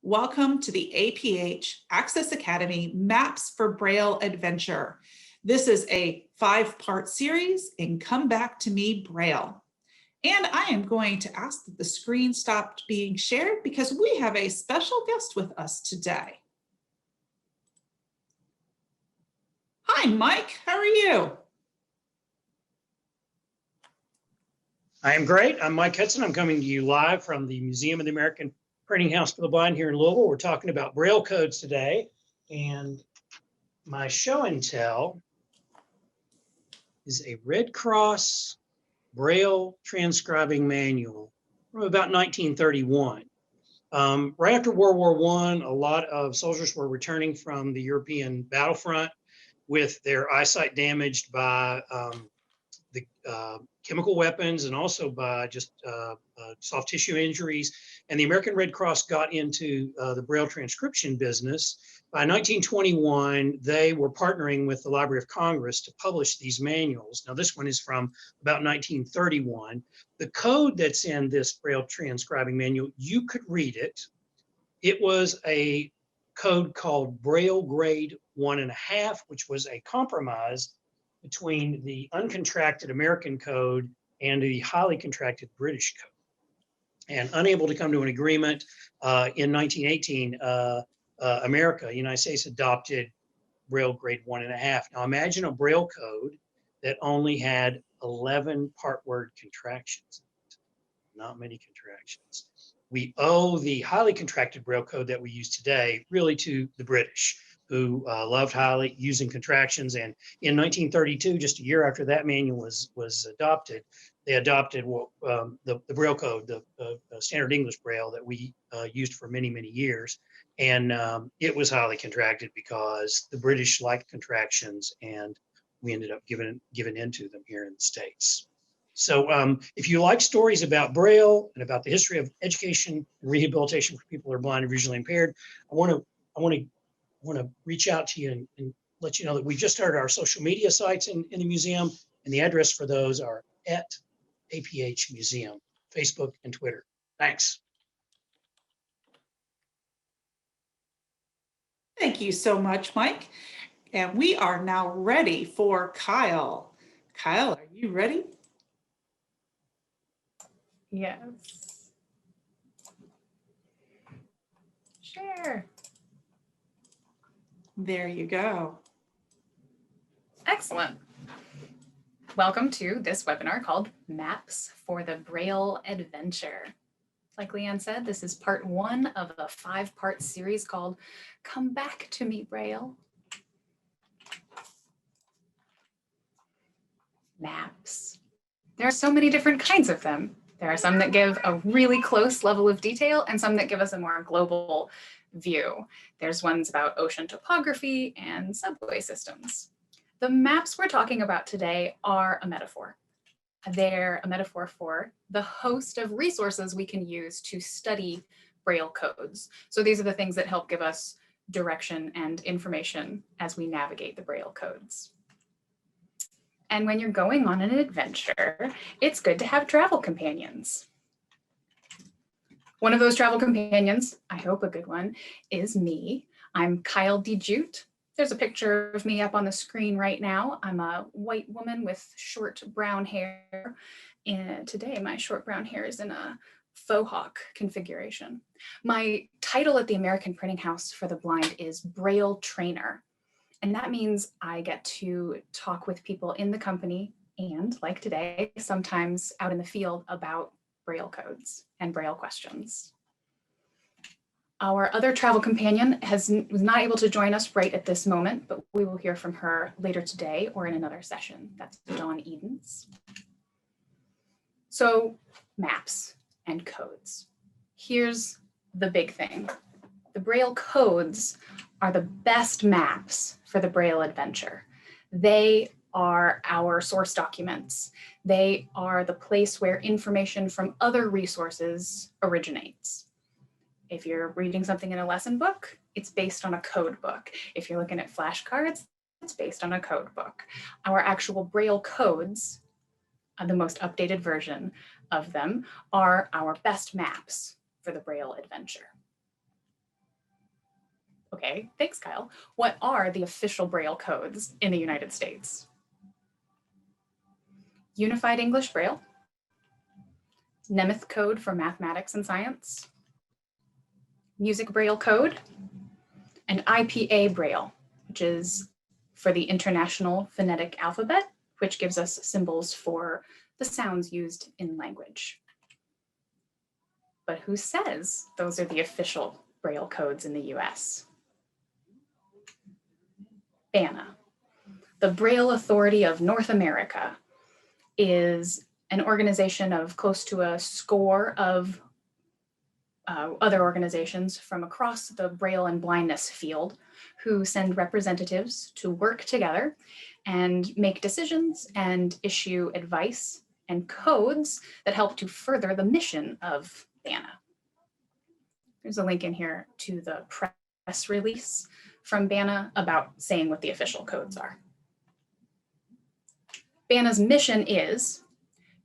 Welcome to the APH Access Academy Maps for Braille Adventure. This is a 5-part series in Come Back to Me Braille. And I am going to ask that the screen stop being shared because we have a special guest with us today. Hi, Mike, how are you? I am great. I'm Mike Hudson. I'm coming to you live from the Museum of the American Printing House for the Blind here in Louisville. We're talking about Braille codes today. And my show and tell is a Red Cross Braille transcribing manual from about 1931. Right after World War I, a lot of soldiers were returning from the European battlefront with their eyesight damaged by the chemical weapons and also by just soft tissue injuries. And the American Red Cross got into the Braille transcription business. By 1921, they were partnering with the Library of Congress to publish these manuals. Now, this one is from about 1931. The code that's in this Braille transcribing manual, you could read it. It was a code called Braille Grade 1.5, which was a compromise between the uncontracted American code and the highly contracted British code. And unable to come to an agreement in 1918, America, United States, adopted Braille Grade 1.5. Now imagine a Braille code that only had 11 part word contractions. Not many contractions. We owe the highly contracted Braille code that we use today really to the British, who loved highly using contractions. And in 1932, just a year after that manual was adopted, they adopted the Braille code, the standard English Braille that we used for many, many years. And it was highly contracted because the British liked contractions, and we ended up giving into them here in the States. So if you like stories about Braille and about the history of education and rehabilitation for people who are blind and visually impaired, I want to reach out to you and let you know that we just started our social media sites in the museum, and the address for those are at APH Museum, Facebook and Twitter. Thanks. Thank you so much, Mike. And we are now ready for Kyle. Kyle, are you ready? Yes. Sure. There you go. Excellent. Welcome to this webinar called Maps for the Braille Adventure. Like Leanne said, this is part 1 of a 5-part series called Come Back to Me Braille. Maps. There are so many different kinds of them. There are some that give a really close level of detail and some that give us a more global view. There's ones about ocean topography and subway systems. The maps we're talking about today are a metaphor. They're a metaphor for the host of resources we can use to study Braille codes. So these are the things that help give us direction and information as we navigate the Braille codes. And when you're going on an adventure, it's good to have travel companions. One of those travel companions, I hope a good one, is me. I'm Kyle DeJute. There's a picture of me up on the screen right now. I'm a white woman with short brown hair. And today my short brown hair is in a faux hawk configuration. My title at the American Printing House for the Blind is Braille Trainer. And that means I get to talk with people in the company and, like today, sometimes out in the field about Braille codes and Braille questions. Our other travel companion was not able to join us right at this moment, but we will hear from her later today or in another session. That's Dawn Eadens. So, maps and codes. Here's the big thing. The Braille codes are the best maps for the Braille adventure. They are our source documents. They are the place where information from other resources originates. If you're reading something in a lesson book, it's based on a code book. If you're looking at flashcards, it's based on a code book. Our actual Braille codes, the most updated version of them, are our best maps for the Braille adventure. Okay, thanks, Kyle. What are the official Braille codes in the United States? Unified English Braille, Nemeth Code for mathematics and science, Music Braille Code, and IPA Braille, which is for the International Phonetic Alphabet, which gives us symbols for the sounds used in language. But who says those are the official Braille codes in the US? BANA, the Braille Authority of North America, is an organization of close to a score of other organizations from across the Braille and blindness field who send representatives to work together and make decisions and issue advice and codes that help to further the mission of BANA. There's a link in here to the press release from BANA about saying what the official codes are. BANA's mission is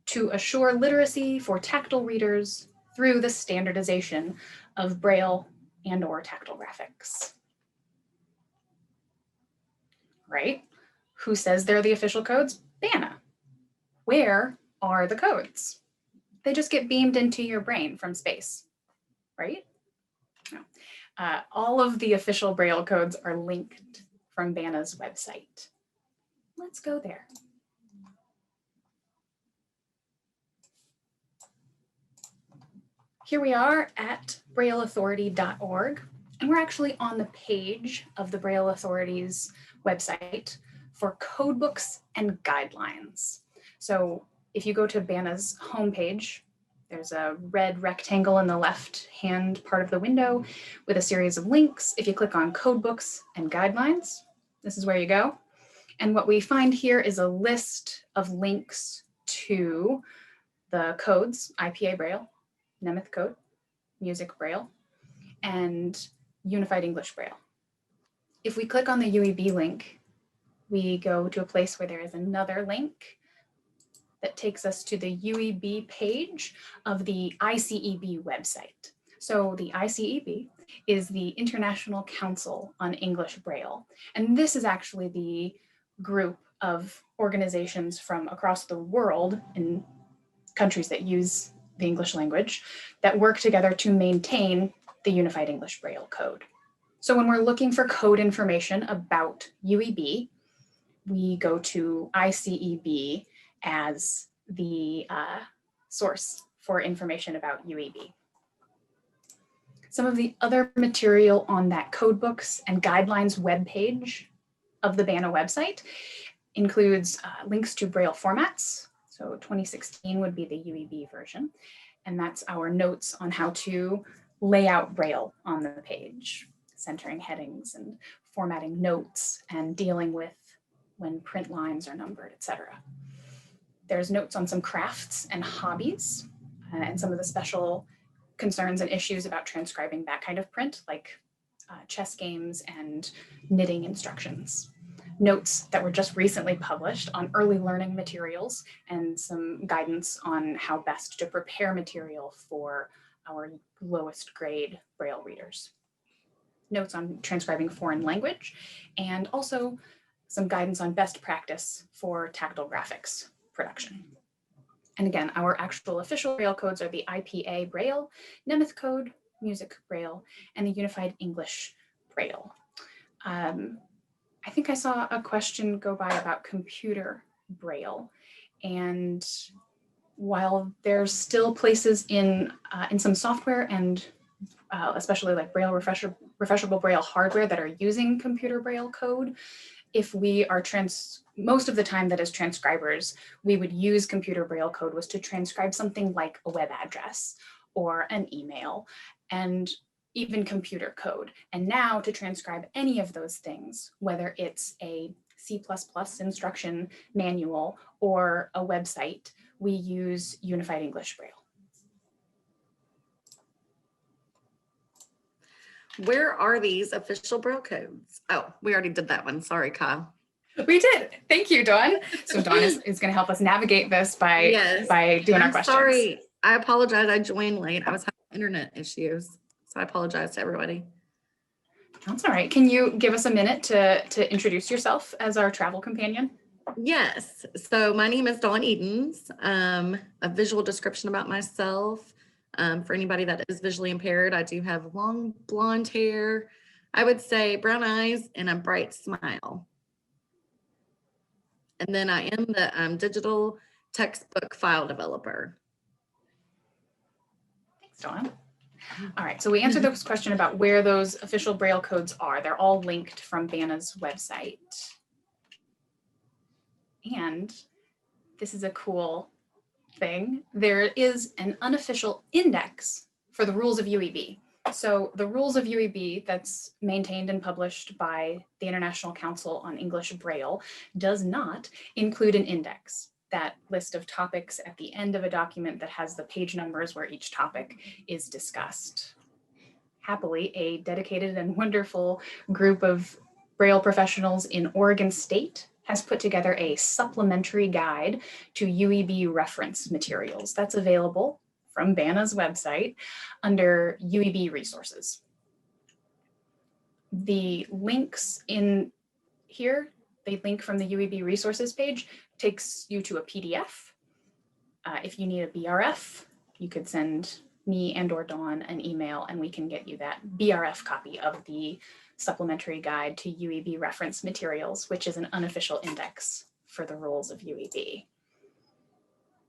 to assure literacy for tactile readers through the standardization of Braille and/or tactile graphics. Right? Who says they're the official codes? BANA. Where are the codes? They just get beamed into your brain from space, right? No. All of the official Braille codes are linked from BANA's website. Let's go there. Here we are at brailleauthority.org, and we're actually on the page of the Braille Authority's website for codebooks and guidelines. So if you go to BANA's homepage, there's a red rectangle in the left-hand part of the window with a series of links. If you click on codebooks and guidelines, this is where you go. And what we find here is a list of links to the codes, IPA Braille, Nemeth Code, Music Braille, and Unified English Braille. If we click on the UEB link, we go to a place where there is another link that takes us to the UEB page of the ICEB website. So the ICEB is the International Council on English Braille. And this is actually the group of organizations from across the world in countries that use the English language that work together to maintain the Unified English Braille Code. So when we're looking for code information about UEB, we go to ICEB as the source for information about UEB. Some of the other material on that codebooks and guidelines webpage of the BANA website includes links to Braille formats. So 2016 would be the UEB version. And that's our notes on how to lay out Braille on the page, centering headings and formatting notes and dealing with when print lines are numbered, etc. There's notes on some crafts and hobbies and some of the special concerns and issues about transcribing that kind of print, like chess games and knitting instructions. Notes that were just recently published on early learning materials and some guidance on how best to prepare material for our lowest grade Braille readers. Notes on transcribing foreign language, and also some guidance on best practice for tactile graphics production. And again, our actual official Braille codes are the IPA Braille, Nemeth Code, Music Braille, and the Unified English Braille. I think I saw a question go by about computer Braille, and while there's still places in some software and especially like Braille refreshable Braille hardware that are using computer Braille code, if we are most of the time that as transcribers, we would use computer Braille code was to transcribe something like a web address or an email and even computer code. And now to transcribe any of those things, whether it's a C++ instruction manual or a website, we use Unified English Braille. Where are these official Braille codes? Oh, we already did that one. Sorry, Kyle. We did. Thank you, Dawn. So Dawn is going to help us navigate this by doing our questions. Sorry. I apologize. I joined late. I was having internet issues. So I apologize to everybody. That's all right. Can you give us a minute to introduce yourself as our travel companion? Yes. So my name is Dawn Eadens. A visual description about myself. For anybody that is visually impaired, I do have long blonde hair. I would say brown eyes and a bright smile. And then I am the digital textbook file developer. Thanks, Dawn. All right, so we answered this question about where those official Braille codes are. They're all linked from BANA's website. And this is a cool thing. There is an unofficial index for the rules of UEB. So the rules of UEB that's maintained and published by the International Council on English Braille does not include an index, that list of topics at the end of a document that has the page numbers where each topic is discussed. Happily, a dedicated and wonderful group of Braille professionals in Oregon State has put together a supplementary guide to UEB reference materials. That's available from BANA's website under UEB resources. The links in here, they link from the UEB resources page, takes you to a PDF. If you need a BRF, you could send me and or Dawn an email and we can get you that BRF copy of the supplementary guide to UEB reference materials, which is an unofficial index for the rules of UEB.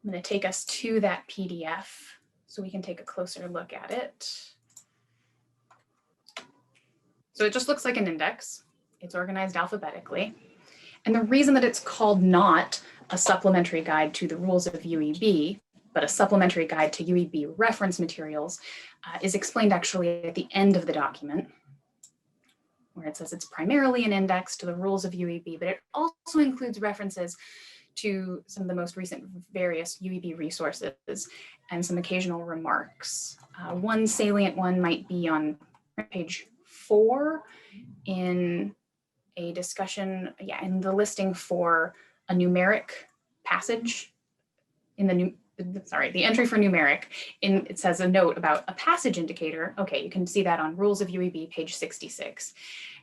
I'm going to take us to that PDF so we can take a closer look at it. So it just looks like an index. It's organized alphabetically. And the reason that it's called not a supplementary guide to the rules of UEB, but a supplementary guide to UEB reference materials is explained actually at the end of the document, where it says it's primarily an index to the rules of UEB, but it also includes references to some of the most recent various UEB resources and some occasional remarks. One salient one might be on page 4 in a discussion, in the listing for a numeric passage in the entry for numeric, it says a note about a passage indicator. Okay, you can see that on Rules of UEB, page 66.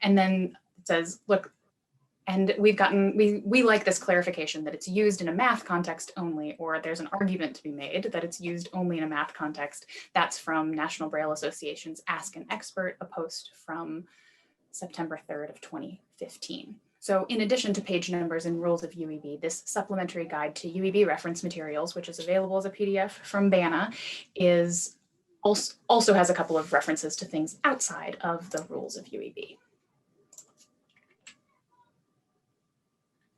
And then it says, look, and we like this clarification that it's used in a math context only, or there's an argument to be made that it's used only in a math context. That's from National Braille Association's Ask an Expert, a post from September 3rd of 2015. So in addition to page numbers and rules of UEB, this supplementary guide to UEB reference materials, which is available as a PDF from BANA, is also has a couple of references to things outside of the rules of UEB.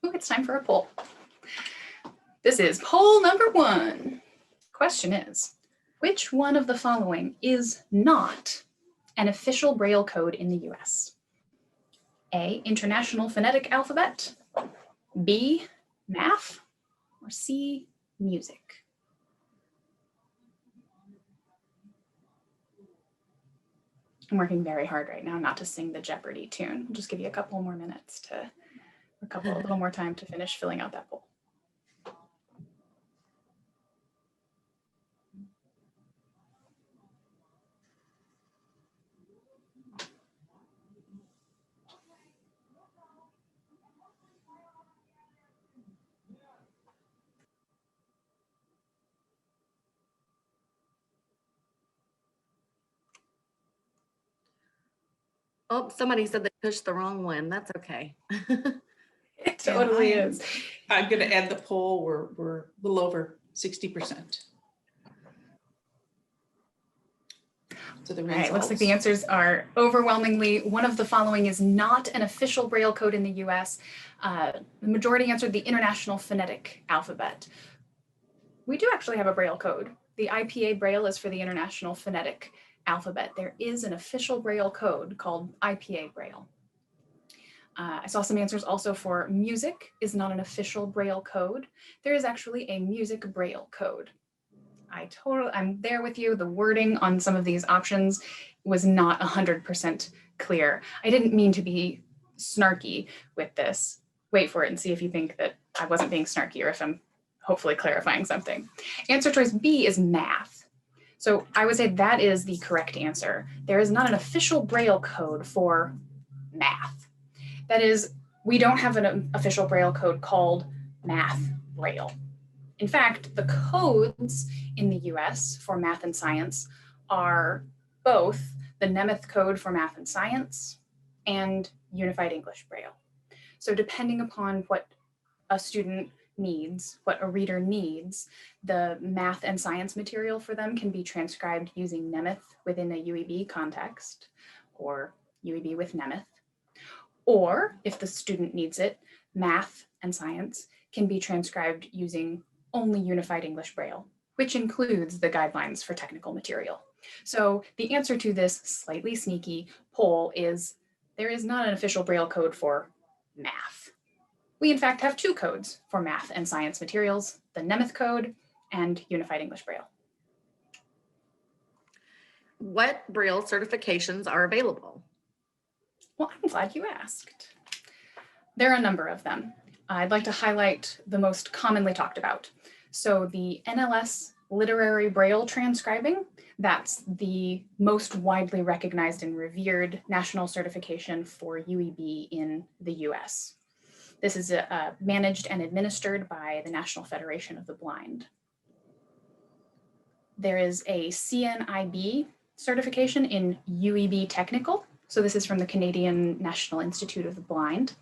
Oh, it's time for a poll. This is poll number 1. Question is, which one of the following is not an official Braille code in the US? A, International Phonetic Alphabet, B, Math, or C, Music? I'm working very hard right now not to sing the Jeopardy tune. I'll just give you a couple more minutes a little more time to finish filling out that poll. Oh, somebody said they pushed the wrong one. That's okay. It totally is. I'm going to add the poll. We're a little over 60%. So the results. All right, looks like the answers are overwhelmingly one of the following is not an official Braille code in the US. The majority answered the International Phonetic Alphabet. We do actually have a Braille code. The IPA Braille is for the International Phonetic Alphabet. There is an official Braille code called IPA Braille. I saw some answers also for music is not an official Braille code. There is actually a music Braille code. I'm there with you. The wording on some of these options was not 100% clear. I didn't mean to be snarky with this. Wait for it and see if you think that I wasn't being snarky or if I'm hopefully clarifying something. Answer choice B is math. So I would say that is the correct answer. There is not an official Braille code for math. That is, we don't have an official Braille code called Math Braille. In fact, the codes in the US for math and science are both the Nemeth code for math and science and Unified English Braille. So depending upon what a student needs, what a reader needs, the math and science material for them can be transcribed using Nemeth within a UEB context or UEB with Nemeth. Or if the student needs it, math and science can be transcribed using only Unified English Braille, which includes the guidelines for technical material. So the answer to this slightly sneaky poll is there is not an official Braille code for math. We in fact have two codes for math and science materials, the Nemeth code and Unified English Braille. What Braille certifications are available? Well, I'm glad you asked. There are a number of them. I'd like to highlight the most commonly talked about. So the NLS Literary Braille Transcribing, that's the most widely recognized and revered national certification for UEB in the US. This is managed and administered by the National Federation of the Blind. There is a CNIB certification in UEB Technical. So this is from the Canadian National Institute of the Blind.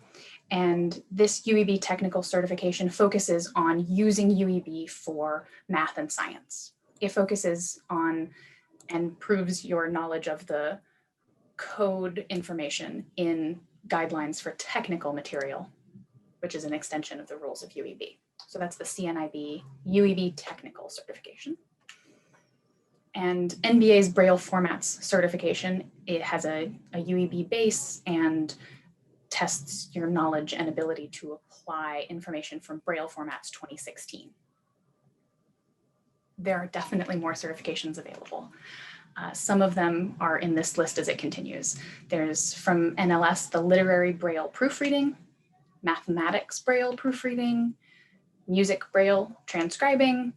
And this UEB technical certification focuses on using UEB for math and science. It focuses on and proves your knowledge of the code information in guidelines for technical material, which is an extension of the rules of UEB. So that's the CNIB UEB technical certification. And NBA's Braille formats certification, it has a UEB base and tests your knowledge and ability to apply information from Braille formats 2016. There are definitely more certifications available. Some of them are in this list as it continues. There's from NLS, the Literary Braille Proofreading, Mathematics Braille Proofreading, Music Braille Transcribing,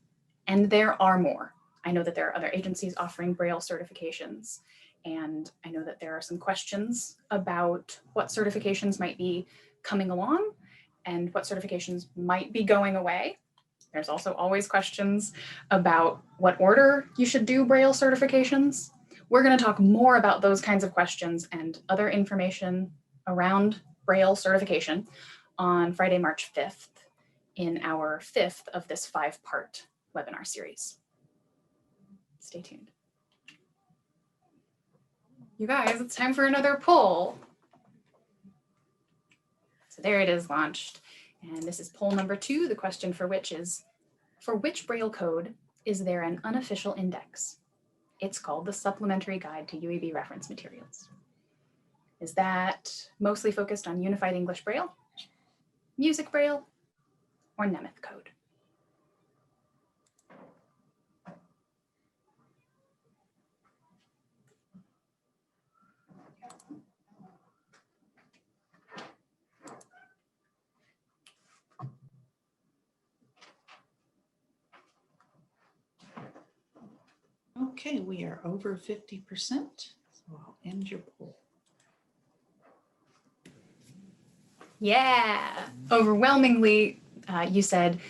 and there are more. I know that there are other agencies offering Braille certifications, and I know that there are some questions about what certifications might be coming along and what certifications might be going away. There's also always questions about what order you should do Braille certifications. We're going to talk more about those kinds of questions and other information around Braille certification on Friday, March 5th in our 5th of this 5-part webinar series. Stay tuned. You guys, it's time for another poll. So there it is launched. And this is poll number 2. The question for which is, for which Braille code is there an unofficial index? It's called the Supplementary Guide to UEB Reference Materials. Is that mostly focused on Unified English Braille, Music Braille, or Nemeth code? Okay, we are over 50%, so I'll end your poll. Yeah, overwhelmingly, you said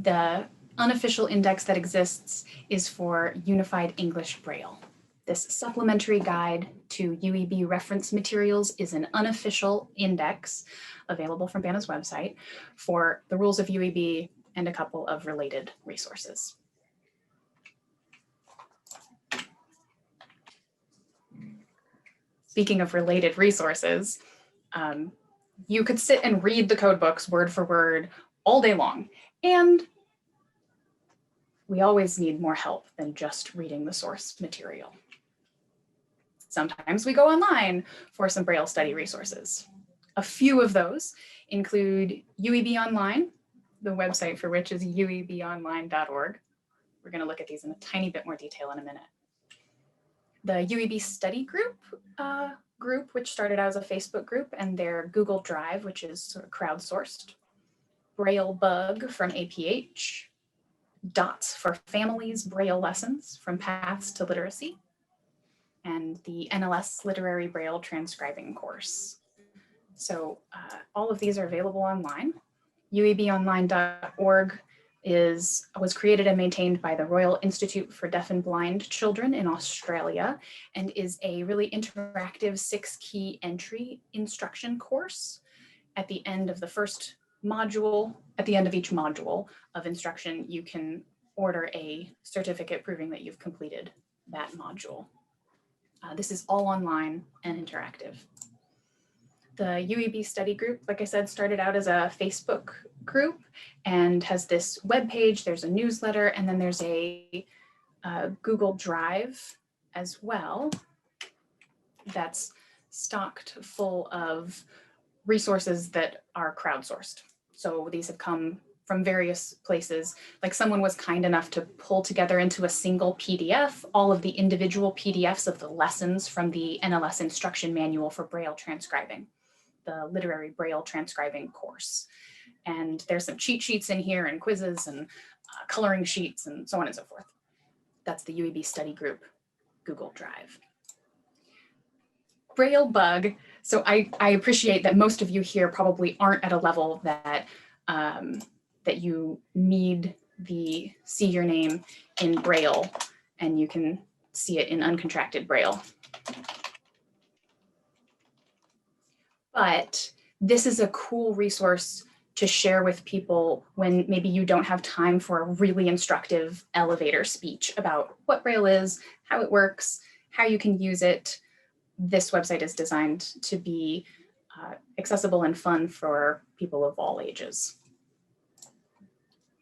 the unofficial index that exists is for Unified English Braille. This supplementary guide to UEB reference materials is an unofficial index available from BANA's website for the rules of UEB and a couple of related resources. Speaking of related resources, you could sit and read the code books word for word all day long. And we always need more help than just reading the source material. Sometimes we go online for some Braille study resources. A few of those include UEB Online, the website for which is uebonline.org. We're going to look at these in a tiny bit more detail in a minute. The UEB study group, which started out as a Facebook group, and their Google Drive, which is sort of crowdsourced. Braille Bug from APH, Dots for Families Braille Lessons from Paths to Literacy, and the NLS Literary Braille Transcribing course. So all of these are available online. uabonline.org was created and maintained by the Royal Institute for Deaf and Blind Children in Australia, and is a really interactive 6-key entry instruction course. At the end of the first module, at the end of each module of instruction, you can order a certificate proving that you've completed that module. This is all online and interactive. The UEB study group, like I said, started out as a Facebook group and has this webpage, there's a newsletter, and then there's a Google Drive as well that's stocked full of resources that are crowdsourced. So these have come from various places. Like someone was kind enough to pull together into a single PDF all of the individual PDFs of the lessons from the NLS instruction manual for Braille transcribing, the literary Braille transcribing course. And there's some cheat sheets in here and quizzes and coloring sheets and so on and so forth. That's the UEB study group Google Drive. Braille bug. So I appreciate that most of you here probably aren't at a level that that you need the see your name in Braille and you can see it in uncontracted Braille. But this is a cool resource to share with people when maybe you don't have time for a really instructive elevator speech about what Braille is, how it works, how you can use it. This website is designed to be accessible and fun for people of all ages.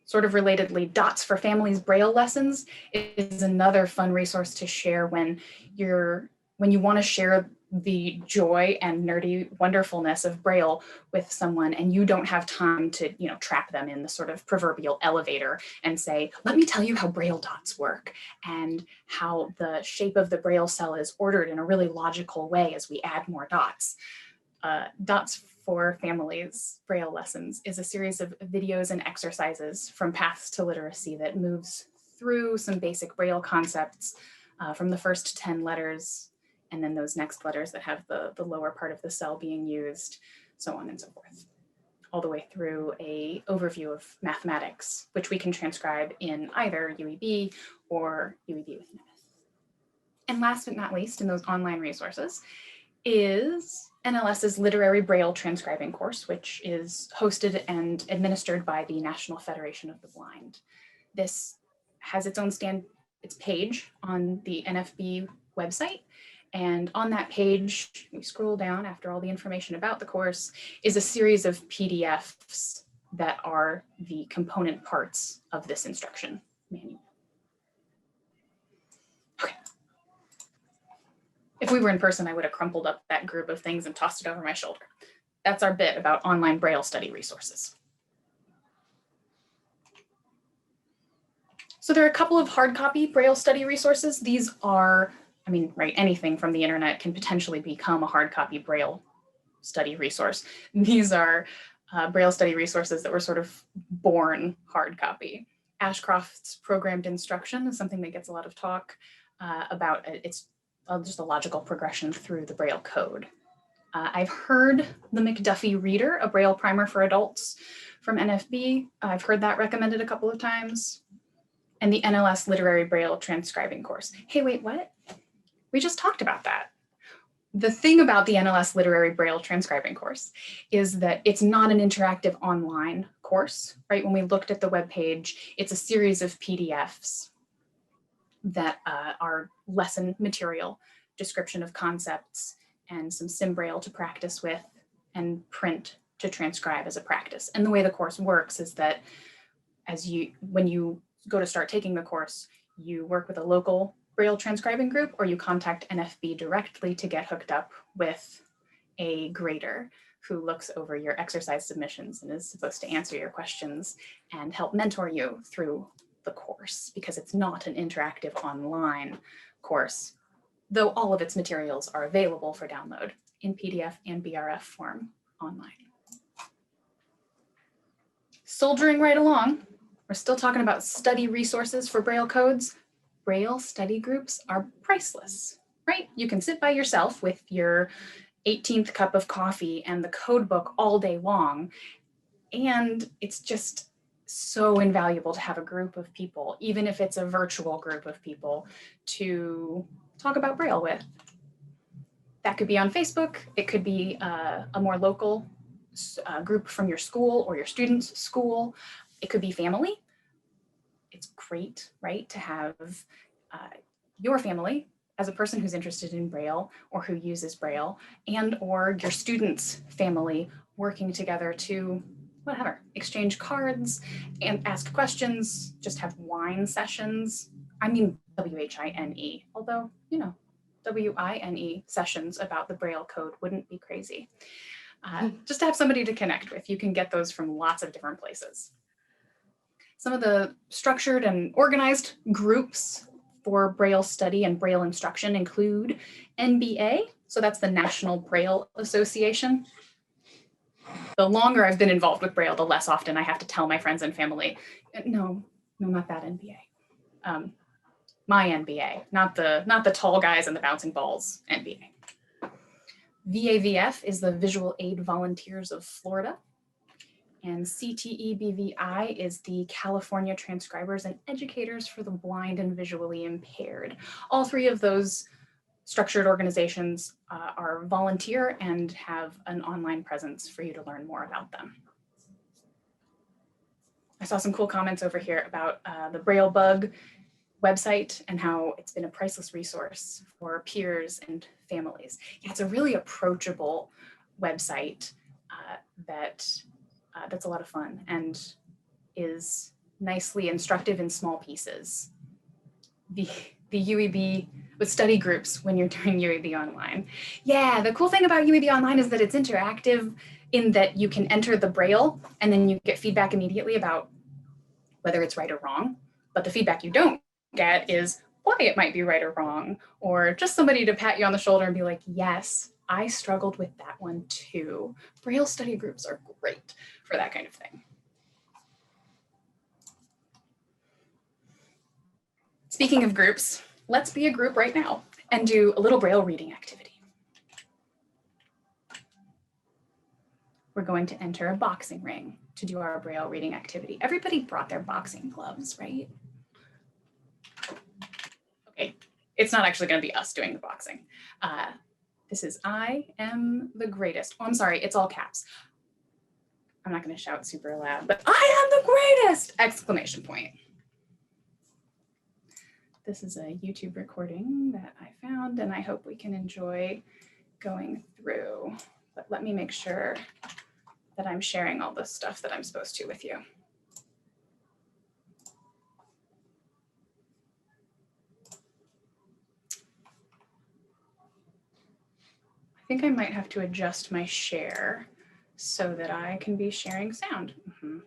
Sort of relatedly, Dots for Families Braille Lessons is another fun resource to share when you want to share the joy and nerdy wonderfulness of Braille with someone and you don't have time to, trap them in the sort of proverbial elevator and say, let me tell you how Braille dots work and how the shape of the Braille cell is ordered in a really logical way as we add more dots. Dots for Families Braille Lessons is a series of videos and exercises from Paths to Literacy that moves through some basic Braille concepts from the first 10 letters and then those next letters that have the lower part of the cell being used, so on and so forth, all the way through an overview of mathematics, which we can transcribe in either UEB or UEB with NIMS. And last but not least, in those online resources is NLS's Literary Braille Transcribing course, which is hosted and administered by the National Federation of the Blind. This has its own its page on the NFB website. And on that page, we scroll down after all the information about the course, is a series of PDFs that are the component parts of this instruction manual. Okay. If we were in person, I would have crumpled up that group of things and tossed it over my shoulder. That's our bit about online Braille study resources. So there are a couple of hard copy Braille study resources. These are, anything from the internet can potentially become a hard copy Braille study resource. These are Braille study resources that were sort of born hard copy. Ashcroft's Programmed Instruction is something that gets a lot of talk about. It's just a logical progression through the Braille code. I've heard the McDuffie Reader, a Braille primer for adults from NFB. I've heard that recommended a couple of times. And the NLS Literary Braille Transcribing course. Hey, wait, what? We just talked about that. The thing about the NLS Literary Braille Transcribing course is that it's not an interactive online course, right? When we looked at the webpage, it's a series of PDFs that are lesson material, description of concepts, and some sim Braille to practice with, and print to transcribe as a practice. And the way the course works is that when you go to start taking the course, you work with a local Braille transcribing group, or you contact NFB directly to get hooked up with a grader who looks over your exercise submissions and is supposed to answer your questions and help mentor you through the course, because it's not an interactive online course, though all of its materials are available for download in PDF and BRF form online. Soldiering right along, We're still talking about study resources for Braille codes. Braille study groups are priceless, right? You can sit by yourself with your 18th cup of coffee and the code book all day long. And it's just so invaluable to have a group of people, even if it's a virtual group of people, to talk about Braille with. That could be on Facebook. It could be a more local group from your school or your students' school. It could be family. It's great, right, to have your family as a person who's interested in Braille or who uses Braille, and or your students' family working together to whatever, exchange cards and ask questions, just have wine sessions. I mean, WHINE, although, you know, WINE sessions about the Braille code wouldn't be crazy. Just to have somebody to connect with. You can get those from lots of different places. Some of the structured and organized groups for Braille study and Braille instruction include NBA, so that's the National Braille Association. The longer I've been involved with Braille, the less often I have to tell my friends and family, no, not that NBA. My NBA, not the tall guys and the bouncing balls NBA. VAVF is the Visual Aid Volunteers of Florida. And CTEBVI is the California Transcribers and Educators for the Blind and Visually Impaired. All three of those structured organizations are volunteer and have an online presence for you to learn more about them. I saw some cool comments over here about the Braille Bug website and how it's been a priceless resource for peers and families. Yeah, it's a really approachable website that's a lot of fun and is nicely instructive in small pieces. The UEB with study groups when you're doing UEB online. Yeah, the cool thing about UEB online is that it's interactive in that you can enter the Braille and then you get feedback immediately about whether it's right or wrong. But the feedback you don't get is why it might be right or wrong, or just somebody to pat you on the shoulder and be like, yes, I struggled with that one too. Braille study groups are great for that kind of thing. Speaking of groups, let's be a group right now and do a little Braille reading activity. We're going to enter a boxing ring to do our Braille reading activity. Everybody brought their boxing gloves, right? Okay, it's not actually going to be us doing the boxing. This is I am the greatest. Oh, I'm sorry, it's all caps. I'm not going to shout super loud, but I am the greatest! Exclamation point. This is a YouTube recording that I found, and I hope we can enjoy going through. But let me make sure that I'm sharing all the stuff that I'm supposed to with you. I think I might have to adjust my share so that I can be sharing sound. There we go.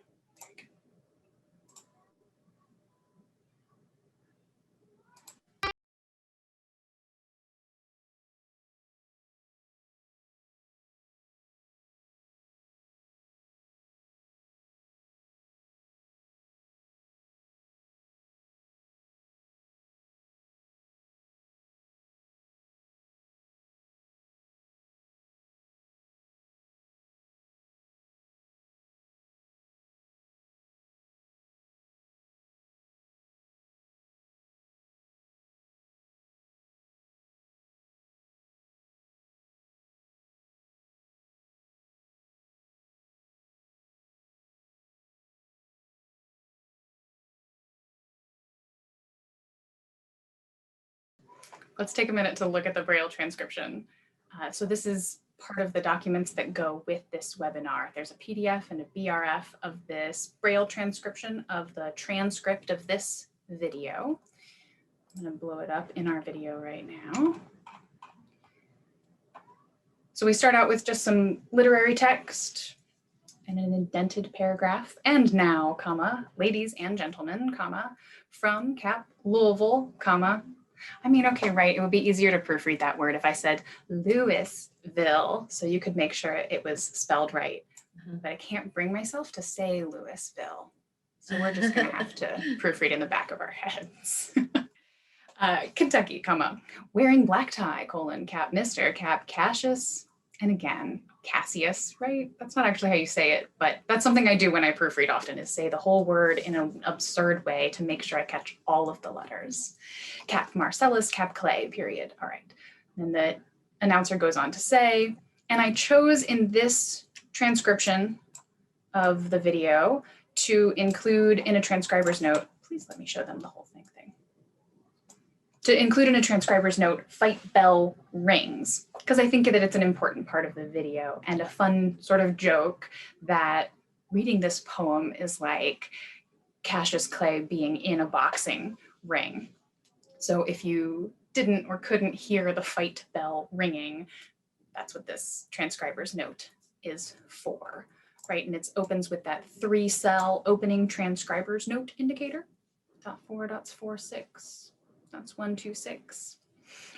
Let's take a minute to look at the Braille transcription. So this is part of the documents that go with this webinar. There's a PDF and a BRF of this Braille transcription of the transcript of this video. I'm going to blow it up in our video right now. So we start out with just some literary text and an indented paragraph. And now, comma, ladies and gentlemen, comma, from Cap Louisville, comma. I mean, okay, right. It would be easier to proofread that word if I said Louisville, so you could make sure it was spelled right. But I can't bring myself to say Louisville. So we're just gonna have to proofread in the back of our heads. Kentucky, comma, wearing black tie, colon, cap, Mr. Cap, Cassius, and again, Cassius, right? That's not actually how you say it, but that's something I do when I proofread often, is say the whole word in an absurd way to make sure I catch all of the letters. Cap Marcellus, Cap Clay, period. All right. And the announcer goes on to say, and I chose in this transcription of the video to include in a transcriber's note, please let me show them the whole thing. To include in a transcriber's note, fight bell rings, because I think that it's an important part of the video and a fun sort of joke that reading this poem is like Cassius Clay being in a boxing ring. So if you didn't or couldn't hear the fight bell ringing, that's what this transcriber's note is for, right? And it opens with that 3-cell opening transcriber's note indicator, .4.46. That's 126,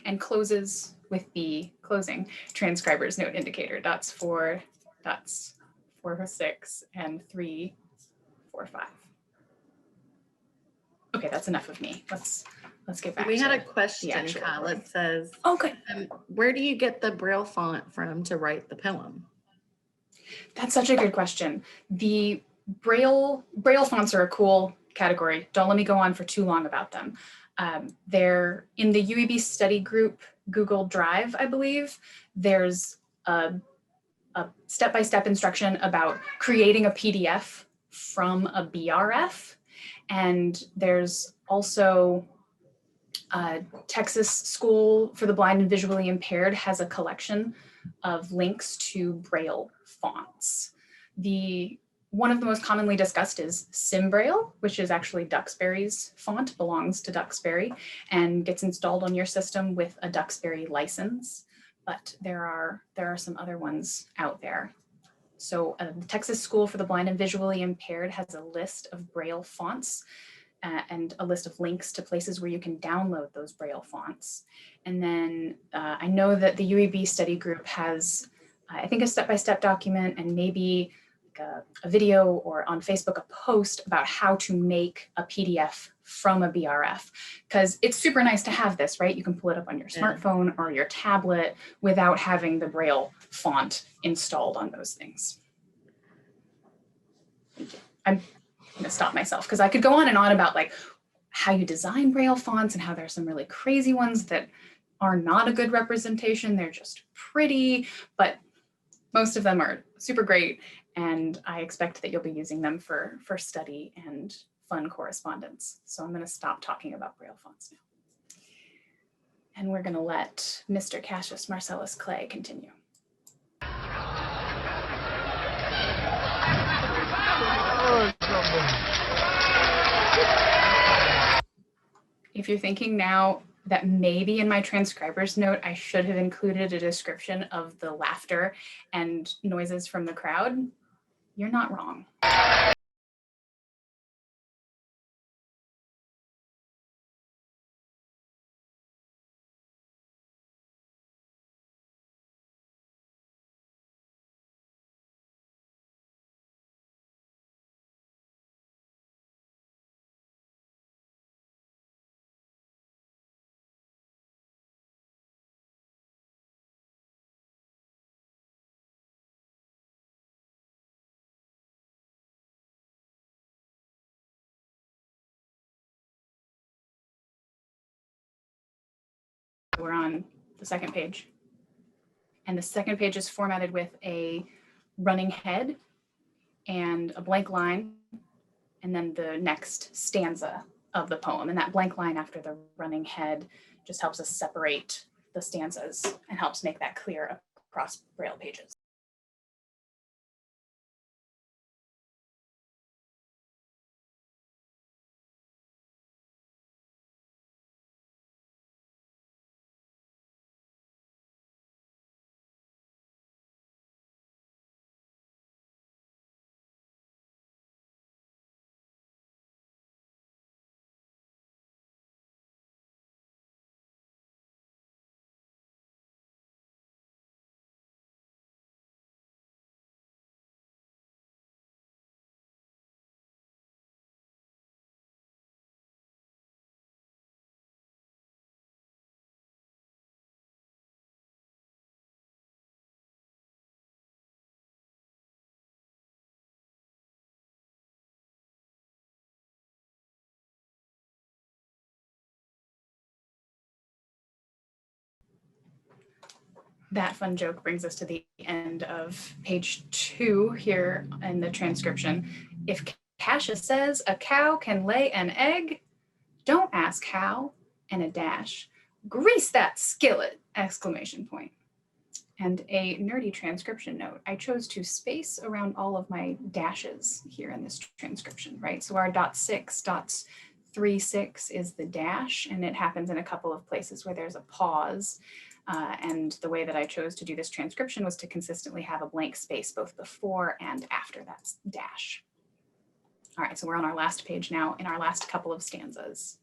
and closes with the closing transcriber's note indicator, dots 4, dots 446, and 345. Okay, that's enough of me. Let's get back. We to had a question, actual Kyle. poem. It says, Oh, good. where do you get the Braille font from to write the poem? That's such a good question. The Braille fonts are a cool category. Don't let me go on for too long about them. They're in the UEB study group Google Drive, I believe. There's a step-by-step instruction about creating a PDF from a BRF. And there's also Texas School for the Blind and Visually Impaired has a collection of links to Braille fonts. One of the most commonly discussed is SimBraille, which is actually Duxbury's font, belongs to Duxbury, and gets installed on your system with a Duxbury license. But there are some other ones out there. So the Texas School for the Blind and Visually Impaired has a list of Braille fonts and a list of links to places where you can download those Braille fonts. And then I know that the UEB study group has, I think, a step-by-step document and maybe a video or on Facebook a post about how to make a PDF from a BRF, because it's super nice to have this, right? You can pull it up on your smartphone or your tablet without having the Braille font installed on those things. Thank you. I'm going to stop myself because I could go on and on about like how you design Braille fonts and how there's some really crazy ones that are not a good representation. They're just pretty, but most of them are super great. And I expect that you'll be using them for study and fun correspondence. So I'm going to stop talking about Braille fonts now. And we're going to let Mr. Cassius Marcellus Clay continue. If you're thinking now that maybe in my transcriber's note, I should have included a description of the laughter and noises from the crowd, you're not wrong. We're on the second page. And the second page is formatted with a running head and a blank line, and then the next stanza of the poem. And that blank line after the running head just helps us separate the stanzas and helps make that clear across Braille pages. that fun joke brings us to the end of page 2 here in the transcription. If Cassius says a cow can lay an egg, don't ask how, and a dash. Grease that skillet! Exclamation point. And a nerdy transcription note. I chose to space around all of my dashes here in this transcription, right? So our .6.36 is the dash, and it happens in a couple of places where there's a pause. And the way that I chose to do this transcription was to consistently have a blank space both before and after that dash. All right, so we're on our last page now in our last couple of stanzas.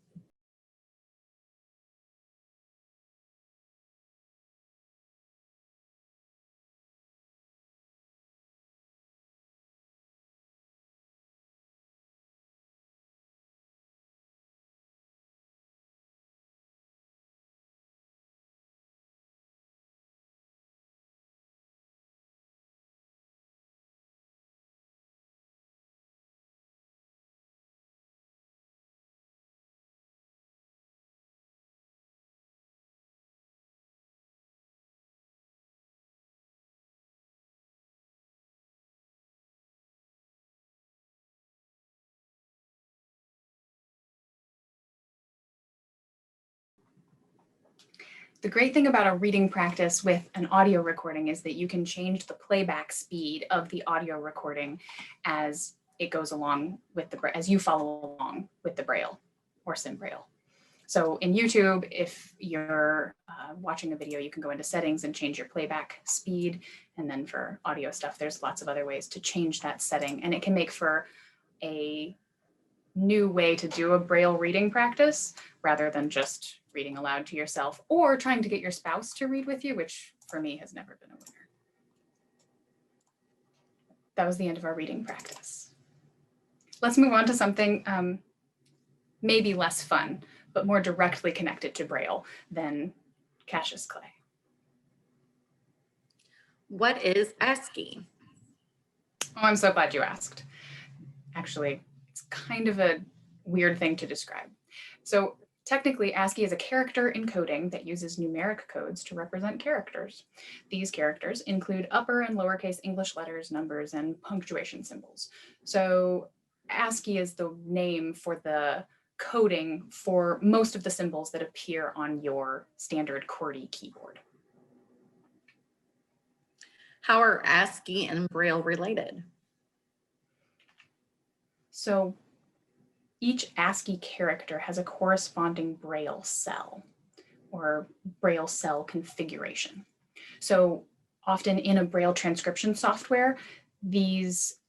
The great thing about a reading practice with an audio recording is that you can change the playback speed of the audio recording as it goes along with as you follow along with the Braille or Sim Braille. So in YouTube, if you're watching a video, you can go into settings and change your playback speed. And then for audio stuff, there's lots of other ways to change that setting. And it can make for a new way to do a Braille reading practice rather than just reading aloud to yourself or trying to get your spouse to read with you, which for me has never been a winner. That was the end of our reading practice. Let's move on to something maybe less fun, but more directly connected to Braille than Cassius Clay. What is ASCII? Oh, I'm so glad you asked. Actually, it's kind of a weird thing to describe. So technically, ASCII is a character encoding that uses numeric codes to represent characters. These characters include upper and lowercase English letters, numbers, and punctuation symbols. So ASCII is the name for the coding for most of the symbols that appear on your standard QWERTY keyboard. How are ASCII and Braille related? So each ASCII character has a corresponding Braille cell or Braille cell configuration. So often in a Braille transcription software, these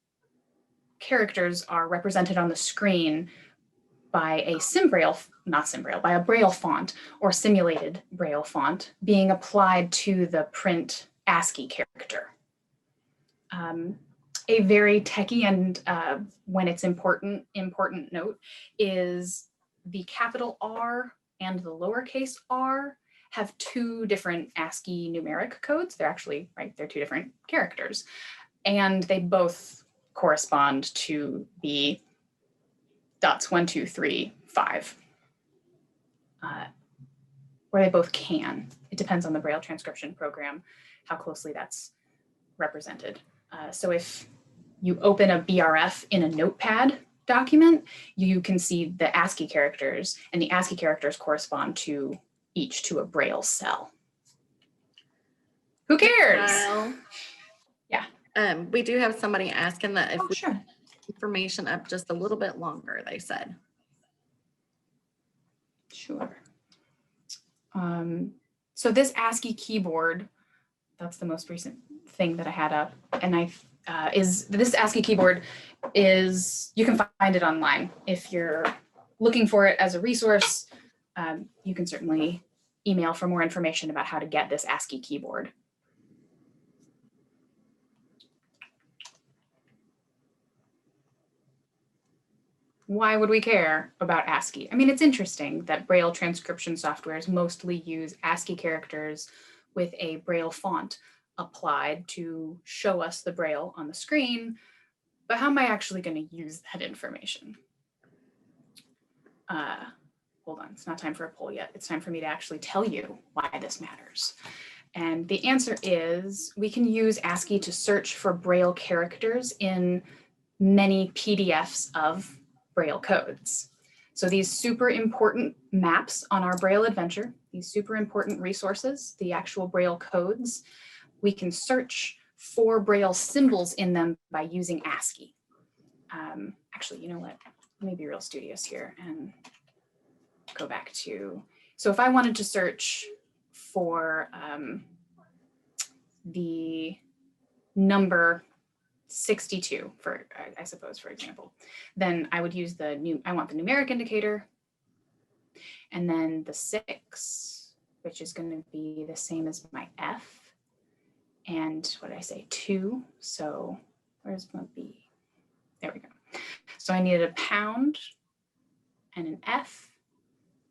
characters are represented on the screen by a by a Braille font or simulated Braille font being applied to the print ASCII character. A very techie and when it's important note is the capital R and the lowercase r have two different ASCII numeric codes. They're actually, right, they're two different characters. And they both correspond to the dots 1, 2, 3, 5. Or they both can. It depends on the Braille transcription program, how closely that's represented. So if you open a BRF in a notepad document, you can see the ASCII characters, and the ASCII characters correspond to each to a Braille cell. Who cares? Yeah. We do have somebody asking that if we Sure. have information up just a little bit longer, they said. Sure. So this ASCII keyboard, that's the most recent thing that I had up, and this ASCII keyboard is, you can find it online. If you're looking for it as a resource, you can certainly email for more information about how to get this ASCII keyboard. Why would we care about ASCII? I mean, it's interesting that Braille transcription softwares mostly use ASCII characters with a Braille font applied to show us the Braille on the screen, but how am I actually going to use that information? Hold on, it's not time for a poll yet. It's time for me to actually tell you why this matters. And the answer is we can use ASCII to search for Braille characters in many PDFs of Braille codes. So these super important maps on our Braille adventure, these super important resources, the actual Braille codes, we can search for Braille symbols in them by using ASCII. Actually, you know what? Let me be real studious here and go back to, so if I wanted to search for the number 62, for I suppose, for example, then I would use I want the numeric indicator, and then the 6, which is going to be the same as my F, and what did I say, 2, so where's my B? There we go. So I needed a pound and an F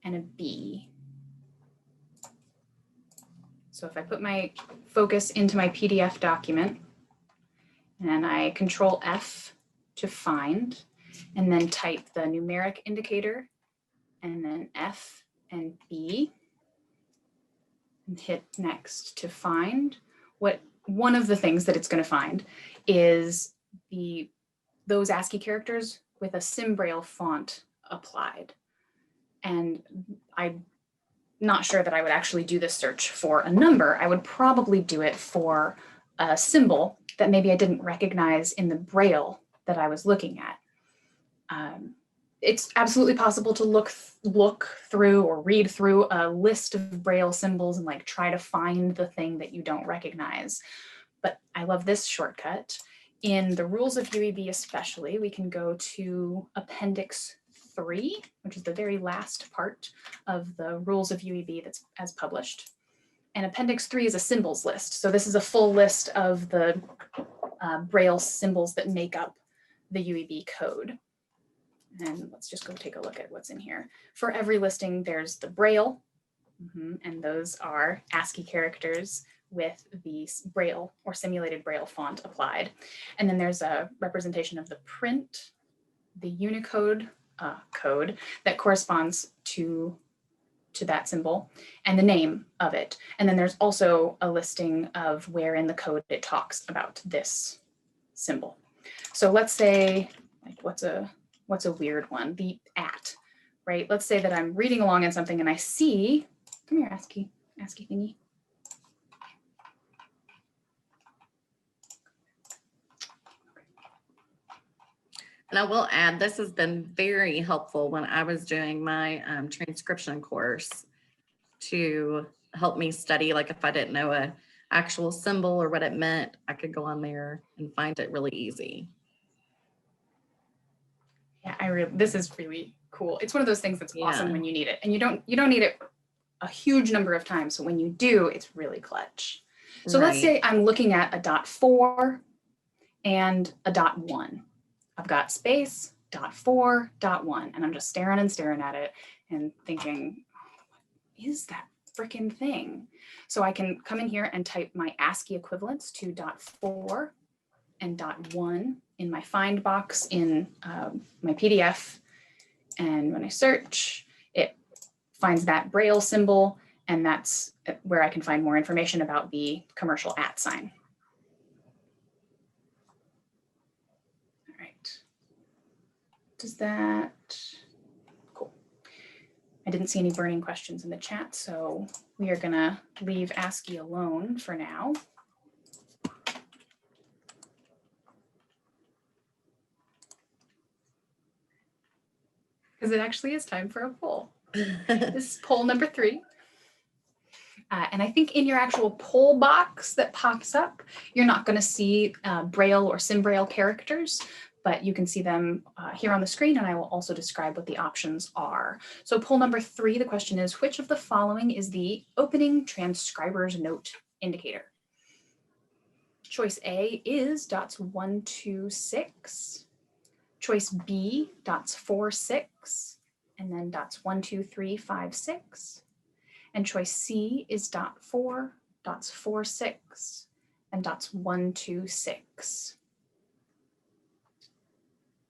and a B. So if I put my focus into my PDF document and I Control F to find, and then type the numeric indicator and then F and B, and hit next to find, one of the things that it's going to find is those ASCII characters with a SimBraille font applied. And I'm not sure that I would actually do this search for a number. I would probably do it for a symbol that maybe I didn't recognize in the Braille that I was looking at. It's absolutely possible to look through or read through a list of Braille symbols and like try to find the thing that you don't recognize. But I love this shortcut. In the rules of UEB especially, we can go to Appendix 3, which is the very last part of the rules of UEB that's as published. And Appendix 3 is a symbols list. So this is a full list of the Braille symbols that make up the UEB code. And let's just go take a look at what's in here. For every listing, there's the Braille, and those are ASCII characters with the Braille or simulated Braille font applied. And then there's a representation of the print, the Unicode code that corresponds to that symbol, and the name of it. And then there's also a listing of where in the code it talks about this symbol. So let's say, like, what's a weird one? The @ right? Let's say that I'm reading along in something and I see, come here, ASCII thingy. And I will add, this has been very helpful when I was doing my transcription course to help me study. Like if I didn't know an actual symbol or what it meant, I could go on there and find it really easy. Yeah, this is really cool. It's one of those things that's awesome when you need it, and you don't need it a huge number of times. So when you do, it's really clutch. So let's say I'm looking at a .4 and a .1. I've got space, .4, .1, and I'm just staring at it and thinking, what is that freaking thing? So I can come in here and type my ASCII equivalents to .4 and .1 in my find box in my PDF. And when I search, it finds that Braille symbol, and that's where I can find more information about the commercial @ sign. All right. Does that, cool. I didn't see any burning questions in the chat, so we are gonna leave ASCII alone for now. Because it actually is time for a poll. This is poll number 3. And I think in your actual poll box that pops up, you're not going to see Braille or SimBraille characters, but you can see them here on the screen, and I will also describe what the options are. So poll number 3, the question is, which of the following is the opening transcriber's note indicator? Choice A is dots 1, 2, 6. Choice B, dots 4, 6, and then dots 1, 2, 3, 5, 6. And choice C is dot 4, dots 4, 6, and dots 1, 2, 6.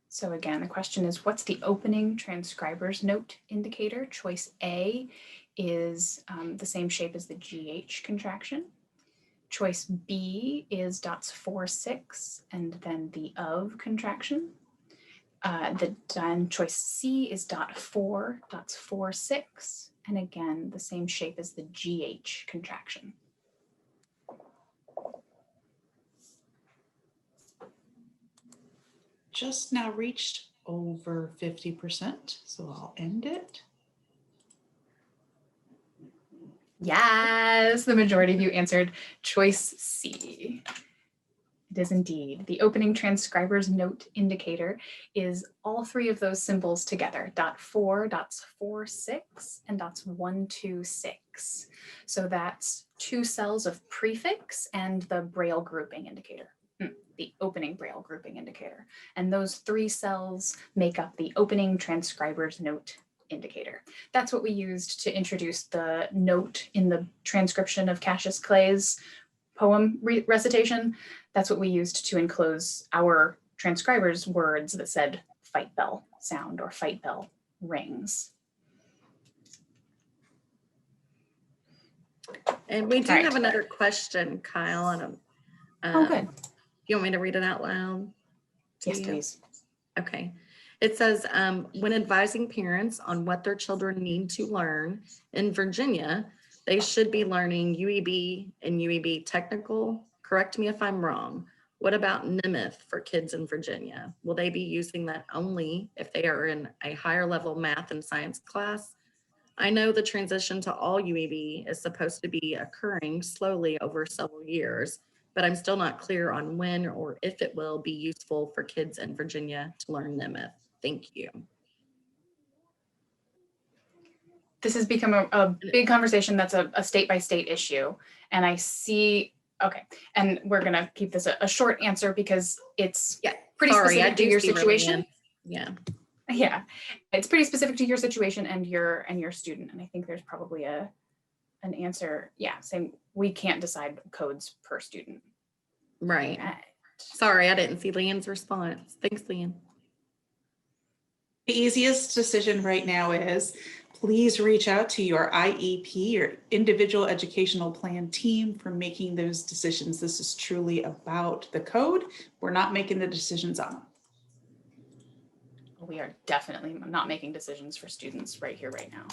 So again, the question is, what's the opening transcriber's note indicator? Choice A is the same shape as the GH contraction. Choice B is dots 4, 6, and then the of contraction. Then choice C is dot 4, dots 4, 6, and again, the same shape as the GH contraction. Just now reached over 50%, so I'll end it. Yes, the majority of you answered choice C. It is indeed. The opening transcriber's note indicator is all three of those symbols together, dot 4, dots 4, 6, and dots 1, 2, 6. So that's 2 cells of prefix and the Braille grouping indicator, the opening Braille grouping indicator. And those 3 cells make up the opening transcriber's note indicator. That's what we used to introduce the note in the transcription of Cassius Clay's poem recitation. That's what we used to enclose our transcribers' words that said fight bell sound or fight bell rings. And we do All right. have another question, Kyle. Oh, good. You want me to read it out loud? to Yes, you? please. Okay. It says, when advising parents on what their children need to learn in Virginia, they should be learning UEB and UEB technical. Correct me if I'm wrong. What about Nemeth for kids in Virginia? Will they be using that only if they are in a higher level math and science class? I know the transition to all UEB is supposed to be occurring slowly over several years, but I'm still not clear on when or if it will be useful for kids in Virginia to learn Nemeth. Thank you. This has become a big conversation that's a state-by-state issue. And I see, okay, and we're gonna keep this a short answer because it's pretty specific to your situation. Yeah. Yeah, it's pretty specific to your situation and your student. And I think there's probably an answer. Yeah, saying we can't decide codes per student. Right. Sorry, I didn't see Leanne's response. Thanks, Leanne. The easiest decision right now is please reach out to your IEP, your individual educational plan team, for making those decisions. This is truly about the code. We're not making the decisions on them. We are definitely not making decisions for students right here, right now.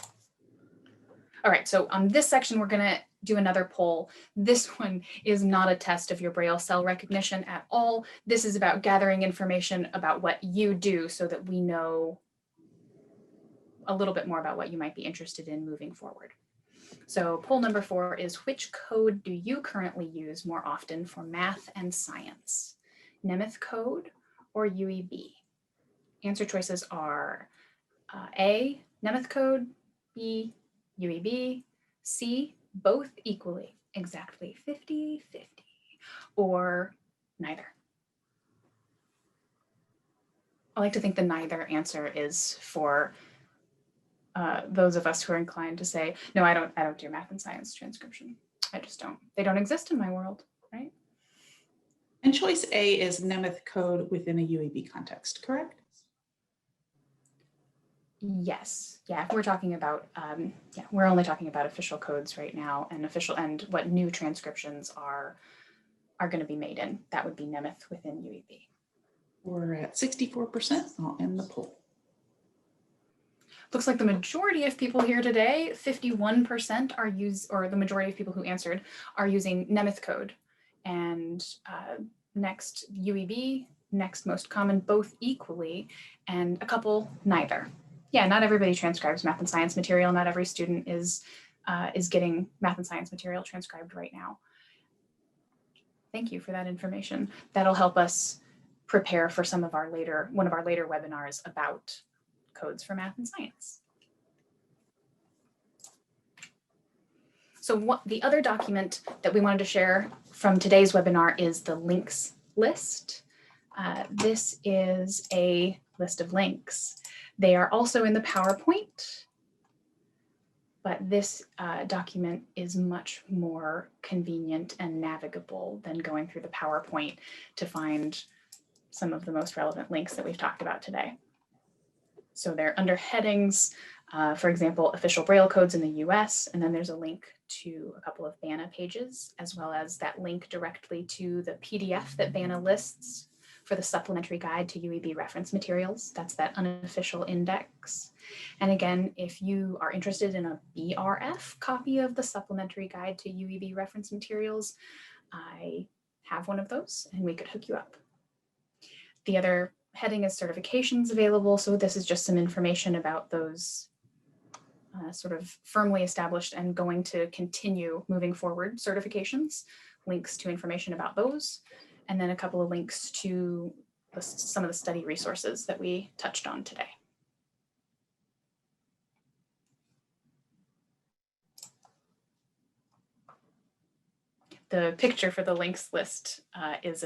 All right, so on this section, we're gonna do another poll. This one is not a test of your Braille cell recognition at all. This is about gathering information about what you do so that we know a little bit more about what you might be interested in moving forward. So poll number 4 is, which code do you currently use more often for math and science? Nemeth code or UEB? Answer choices are A, Nemeth code, B, UEB, C, both equally, exactly 50-50, or neither. I like to think the neither answer is for those of us who are inclined to say, no, I don't do math and science transcription. I just don't. They don't exist in my world, right? And choice A is Nemeth code within a UEB context, correct? Yes. Yeah. If we're talking about, we're only talking about official codes right now, and what new transcriptions are going to be made in. That would be Nemeth within UEB. We're at 64%. I'll end the poll. Looks like the majority of people here today, 51% or the majority of people who answered are using Nemeth code. And next UEB, next most common, both equally, and a couple neither. Yeah, not everybody transcribes math and science material. Not every student is getting math and science material transcribed right now. Thank you for that information. That'll help us prepare for one of our later webinars about codes for math and science. So the other document that we wanted to share from today's webinar is the links list. This is a list of links. They are also in the PowerPoint, but this document is much more convenient and navigable than going through the PowerPoint to find some of the most relevant links that we've talked about today. So they're under headings, for example, official Braille codes in the US, and then there's a link to a couple of BANA pages, as well as that link directly to the PDF that BANA lists for the supplementary guide to UEB reference materials. That's that unofficial index. And again, if you are interested in a BRF copy of the supplementary guide to UEB reference materials, I have one of those and we could hook you up. The other heading is certifications available. So this is just some information about those sort of firmly established and going to continue moving forward certifications, links to information about those, and then a couple of links to some of the study resources that we touched on today. The picture for the links list is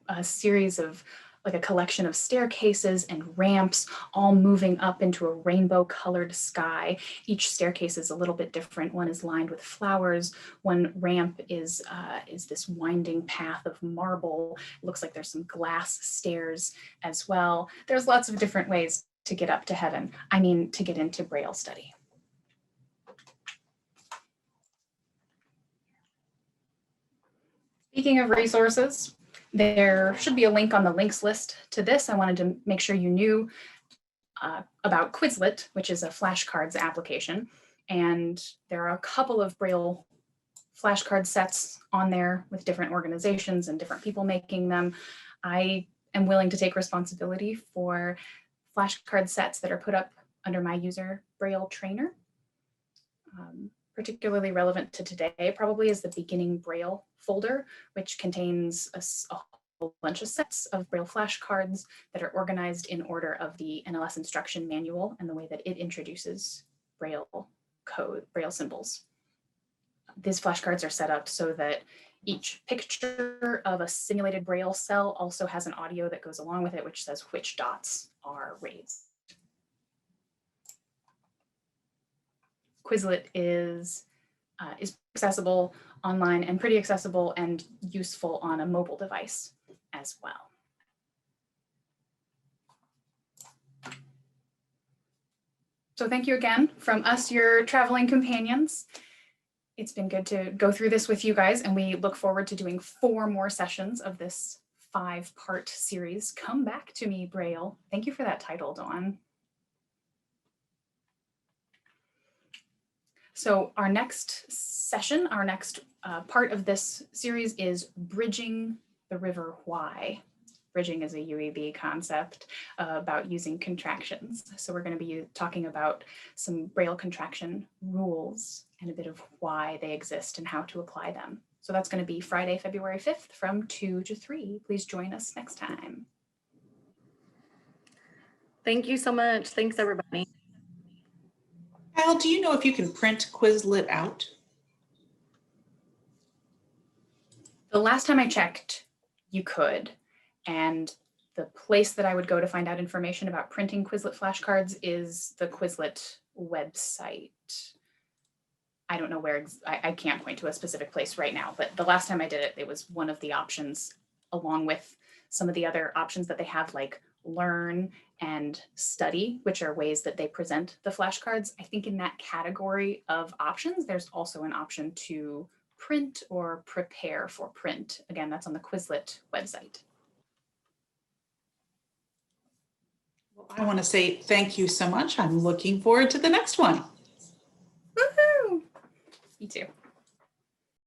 a series of like a collection of staircases and ramps all moving up into a rainbow colored sky. Each staircase is a little bit different. One is lined with flowers. One ramp is this winding path of marble. It looks like there's some glass stairs as well. There's lots of different ways to get up to heaven. I mean, to get into Braille study. Speaking of resources, there should be a link on the links list to this. I wanted to make sure you knew about Quizlet, which is a flashcards application. And there are a couple of Braille flashcard sets on there with different organizations and different people making them. I am willing to take responsibility for flashcard sets that are put up under my user Braille trainer. Particularly relevant to today probably is the beginning Braille folder, which contains a whole bunch of sets of Braille flashcards that are organized in order of the NLS instruction manual and the way that it introduces Braille code, Braille symbols. These flashcards are set up so that each picture of a simulated Braille cell also has an audio that goes along with it, which says which dots are raised. Quizlet is accessible online and pretty accessible and useful on a mobile device as well. So thank you again from us, your traveling companions. It's been good to go through this with you guys, and we look forward to doing 4 more sessions of this 5-part series. Come back to me, Braille. Thank you for that title, Dawn. So our next session, our next part of this series is Bridging the River Why. Bridging is a UEB concept about using contractions. So we're going to be talking about some Braille contraction rules and a bit of why they exist and how to apply them. So that's going to be Friday, February 5th from 2 to 3. Please join us next time. Thank you so much. Thanks, everybody. Kyle, do you know if you can print Quizlet out? The last time I checked, you could. And the place that I would go to find out information about printing Quizlet flashcards is the Quizlet website. I don't know where, I can't point to a specific place right now, but the last time I did it, it was one of the options along with some of the other options that they have, like Learn and Study, which are ways that they present the flashcards. I think in that category of options, there's also an option to print or prepare for print. Again, that's on the Quizlet website. Well, I want to say thank you so much. I'm looking forward to the next one. Woohoo! Me too.